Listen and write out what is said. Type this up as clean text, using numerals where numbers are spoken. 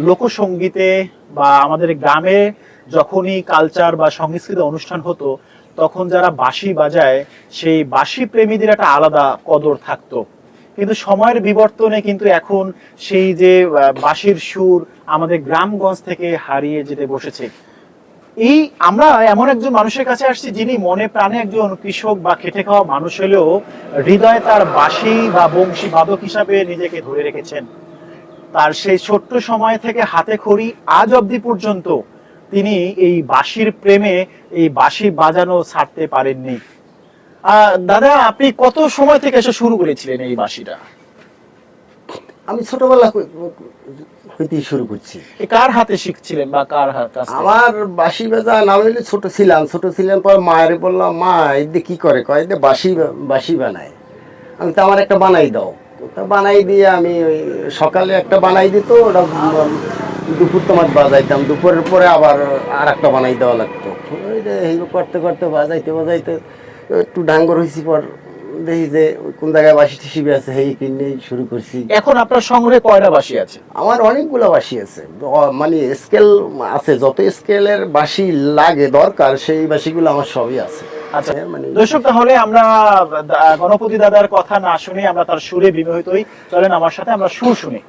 লোকসঙ্গীতে বা আমাদের গ্রামে যখনই কালচার বা সংস্কৃতি অনুষ্ঠান হতো, তখন যারা বাঁশি বাজায় সেই বাঁশি প্রেমীদের একটা আলাদা কদর থাকতো। কিন্তু সময়ের বিবর্তনে কিন্তু এখন সেই যে বাঁশির সুর আমাদের গ্রামগঞ্জ থেকে হারিয়ে যেতে বসেছে। এই আমরা এমন একজন মানুষের কাছে আসছি যিনি মনে প্রাণে একজন কৃষক বা খেটে খাওয়া মানুষ হলেও হৃদয়ে তার বাঁশি বা বংশী বাদক হিসাবে নিজেকে ধরে রেখেছেন। তার সেই ছোট্ট সময় থেকে হাতে খড়ি আজ অবধি পর্যন্ত তিনি এই বাঁশির প্রেমে এই বাঁশি বাজানো ছাড়তে পারেননি। দাদা, আপনি কত সময় থেকে এসে শুরু করেছিলেন এই বাঁশিটা? আমি ছোটবেলা হইতেই শুরু করছি। কার হাতে শিখছিলেন বা কার কাছ থেকে? আমার বাঁশি বাজা নাম হইলে ছোট ছিলাম পর মায়ের বললাম, মা এদের কি করে, কয় এদের বাঁশি বানায়। আমি তো আমার একটা বানাই দাও। তা বানাই দিয়ে আমি ওই সকালে একটা বানাই দিত, ওটা দুপুর তোমার বাজাইতাম, দুপুরের পরে আবার আর একটা বানাই দেওয়া লাগতো। ওই যে এই করতে করতে বাজাইতে বাজাইতে একটু ডাঙ্গর হয়েছি, পর দেখি যে কোন জায়গায় বাঁশি টিসি আছে, সেই কিনে শুরু করছি। এখন আপনার সংগ্রহে কয়টা বাঁশি আছে? আমার অনেকগুলো বাঁশি আছে, মানে স্কেল আছে, যত স্কেলের বাঁশি লাগে দরকার সেই বাঁশিগুলো আমার সবই আছে। আচ্ছা মানে দর্শক, তাহলে আমরা গণপতি দাদার কথা না শুনে আমরা তার সুরে বিমোহিত হই। চলেন আমার সাথে আমরা সুর শুনি।